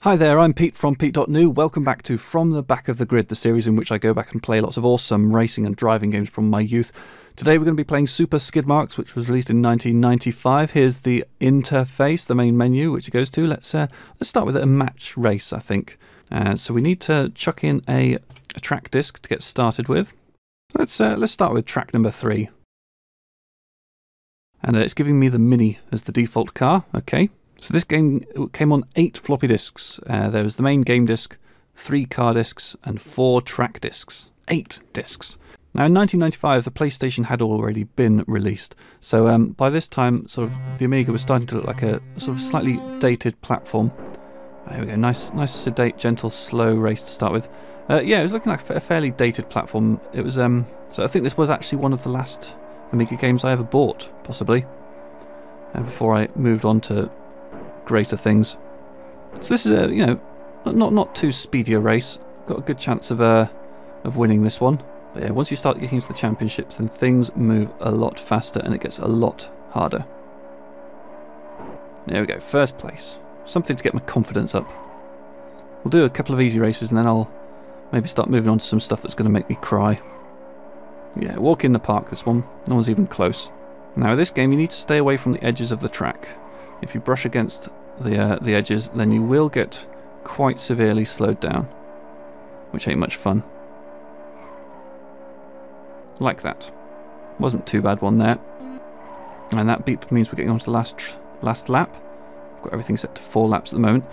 Hi there, I'm Pete from Pete.new. Welcome back to From the Back of the Grid, the series in which I go back and play lots of awesome racing and driving games from my youth. Today we're going to be playing Super Skidmarks, which was released in 1995. Here's the interface, the main menu, which it goes to. Let's start with a match race, I think. So we need to chuck in a track disc to get started with. Let's start with track number 3. And it's giving me the Mini as the default car. Okay. So this game came on 8 floppy disks. There was the main game disc, 3 car discs, and 4 track discs. 8 discs. Now in 1995, the PlayStation had already been released. So by this time, sort of the Amiga was starting to look like a sort of slightly dated platform. There we go. Nice, sedate, gentle, slow race to start with. Yeah, it was looking like a fairly dated platform. It was so I think this was actually one of the last Amiga games I ever bought, possibly. Before I moved on to greater things. So this is a not too speedy a race. Got a good chance of winning this one. But yeah, once you start getting into the championships, then things move a lot faster and it gets a lot harder. There we go, first place. Something to get my confidence up. We'll do a couple of easy races and then I'll maybe start moving on to some stuff that's going to make me cry. Yeah, walk in the park, this one. No one's even close. Now in this game you need to stay away from the edges of the track. If you brush against the edges, then you will get quite severely slowed down, which ain't much fun. Like that. Wasn't too bad one there. And that beep means we're getting on to the last lap. I've got everything set to 4 laps at the moment.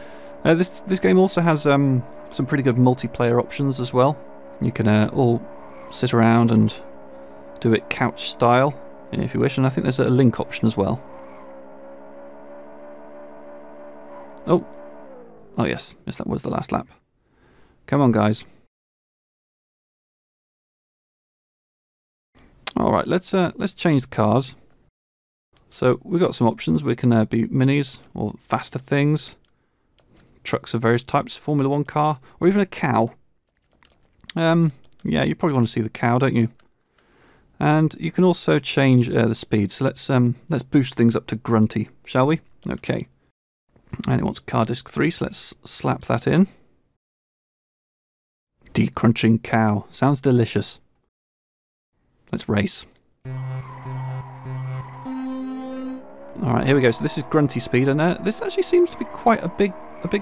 This game also has some pretty good multiplayer options as well. You can all sit around and do it couch style if you wish, and I think there's a link option as well. Oh yes, that was the last lap. Come on, guys. All right, let's change the cars. So we've got some options. We can be minis or faster things, trucks of various types, Formula 1 car, or even a cow. Yeah, you probably want to see the cow, don't you? And you can also change the speed. So let's boost things up to grunty, shall we? Okay. And it wants car disc 3, so let's slap that in. Decrunching cow. Sounds delicious. Let's race. Alright, here we go. So this is grunty speed, and this actually seems to be quite a big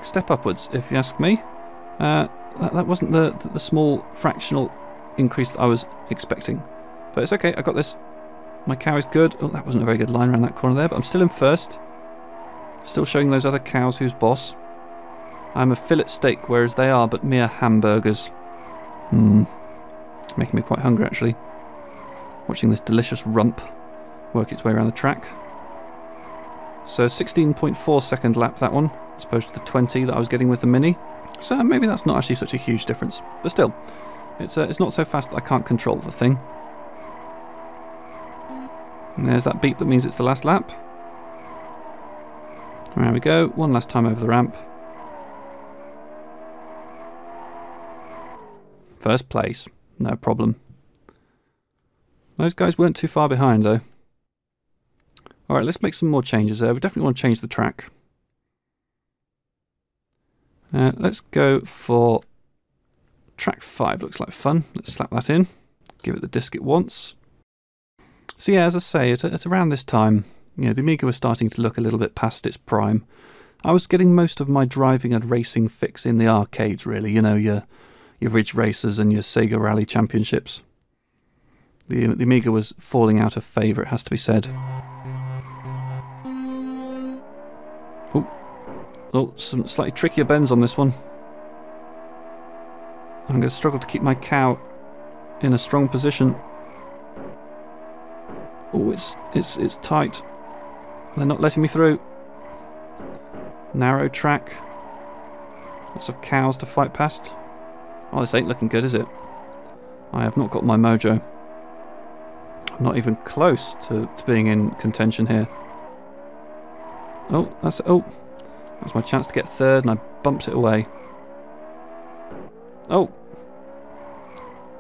step upwards, if you ask me. That wasn't the small fractional increase that I was expecting. But it's okay, I got this. My cow is good. Oh, that wasn't a very good line around that corner there, but I'm still in first. Still showing those other cows who's boss. I'm a fillet steak, whereas they are but mere hamburgers. Making me quite hungry, actually. Watching this delicious rump work its way around the track. So 16.4 second lap, that one, as opposed to the 20 that I was getting with the Mini. So maybe that's not actually such a huge difference. But still, it's not so fast that I can't control the thing. And there's that beep that means it's the last lap. There we go, one last time over the ramp. First place, no problem. Those guys weren't too far behind though. Alright, let's make some more changes there. We definitely want to change the track. Let's go for track 5, looks like fun. Let's slap that in, give it the disc it wants. So yeah, as I say, at around this time, the Amiga was starting to look a little bit past its prime. I was getting most of my driving and racing fix in the arcades, really. Your Ridge Racers and your Sega Rally Championships. The Amiga was falling out of favour, it has to be said. Oh, some slightly trickier bends on this one. I'm going to struggle to keep my cow in a strong position. Oh, it's tight. They're not letting me through. Narrow track. Lots of cows to fight past. Oh, this ain't looking good, is it? I have not got my mojo. I'm not even close to being in contention here. Oh, that was my chance to get third, and I bumped it away. Oh,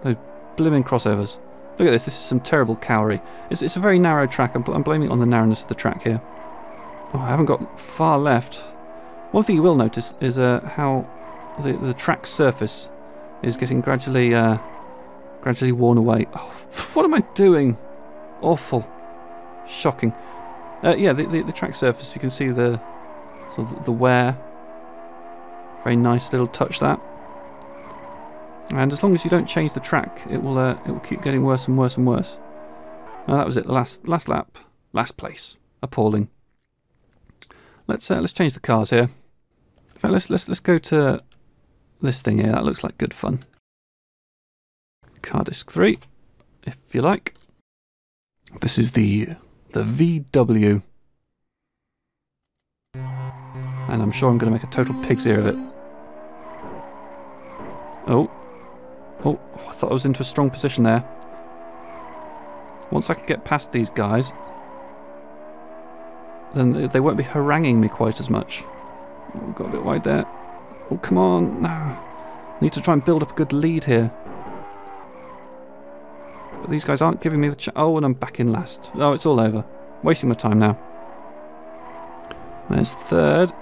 those blimmin' crossovers. Look at this is some terrible cowery. It's a very narrow track. I'm blaming it on the narrowness of the track here. Oh, I haven't got far left. One thing you will notice is how the track surface is getting gradually worn away. Oh, what am I doing? Awful. Shocking. Yeah, the track surface, you can see the sort of the wear. Very nice little touch, that. And as long as you don't change the track, it will keep getting worse and worse and worse. That was it. The last lap, last place. Appalling. Let's change the cars here. In fact, let's go to this thing here. That looks like good fun. Car disc 3, if you like. This is the VW. And I'm sure I'm going to make a total pig's ear of it. Oh, I thought I was into a strong position there. Once I can get past these guys, then they won't be haranguing me quite as much. Oh, got a bit wide there. Oh, come on. No. Need to try and build up a good lead here. But these guys aren't giving me the oh, and I'm back in last. Oh, it's all over. Wasting my time now. There's third.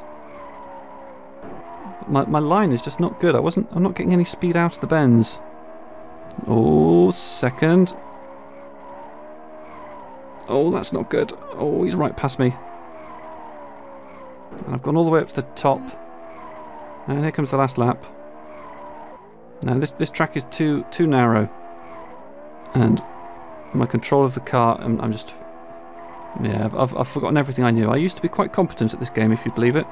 My line is just not good. I'm not getting any speed out of the bends. Oh, second. Oh, that's not good. Oh, he's right past me. And I've gone all the way up to the top. And here comes the last lap. Now this track is too narrow. And my control of the car, I'm just... Yeah, I've forgotten everything I knew. I used to be quite competent at this game, if you believe it.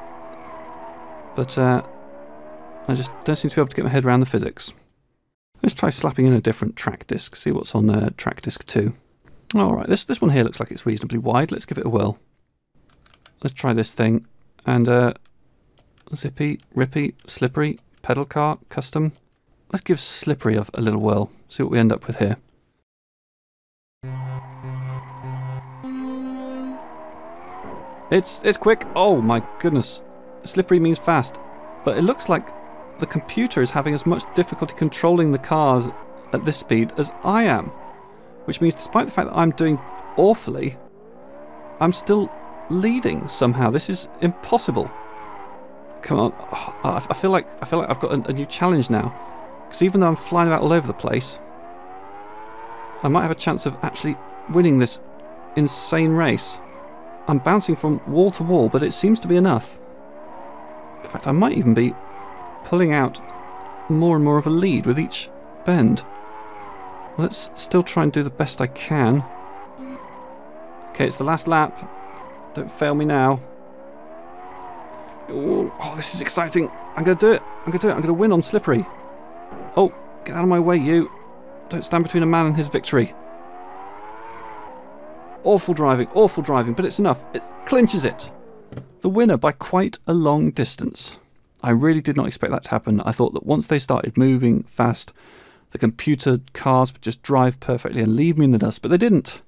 But I just don't seem to be able to get my head around the physics. Let's try slapping in a different track disc, see what's on track disc 2. Alright, this one here looks like it's reasonably wide. Let's give it a whirl. Let's try this thing. And zippy, rippy, slippery, pedal car, custom. Let's give slippery a little whirl. See what we end up with here. It's quick. Oh my goodness. Slippery means fast. But it looks like the computer is having as much difficulty controlling the cars at this speed as I am. Which means despite the fact that I'm doing awfully, I'm still leading somehow. This is impossible. Come on. Oh, I feel like I've got a new challenge now. Because even though I'm flying about all over the place, I might have a chance of actually winning this insane race. I'm bouncing from wall to wall, but it seems to be enough. In fact, I might even be pulling out more and more of a lead with each bend. Let's still try and do the best I can. Okay, it's the last lap. Don't fail me now. Oh, this is exciting. I'm going to do it. I'm going to win on slippery. Oh, get out of my way, you. Don't stand between a man and his victory. Awful driving, but it's enough. It clinches it. The winner by quite a long distance. I really did not expect that to happen. I thought that once they started moving fast, the computer cars would just drive perfectly and leave me in the dust, but they didn't.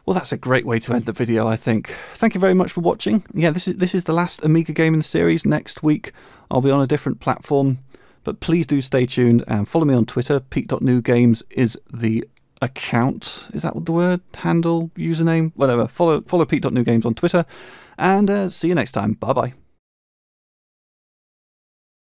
Well, that's a great way to end the video, I think. Thank you very much for watching. Yeah, this is the last Amiga game in the series. Next week, I'll be on a different platform, but please do stay tuned and follow me on Twitter. Pete.newgames is the account. Is that the word? Handle? Username? Whatever. Follow Pete.newgames on Twitter, and see you next time. Bye-bye.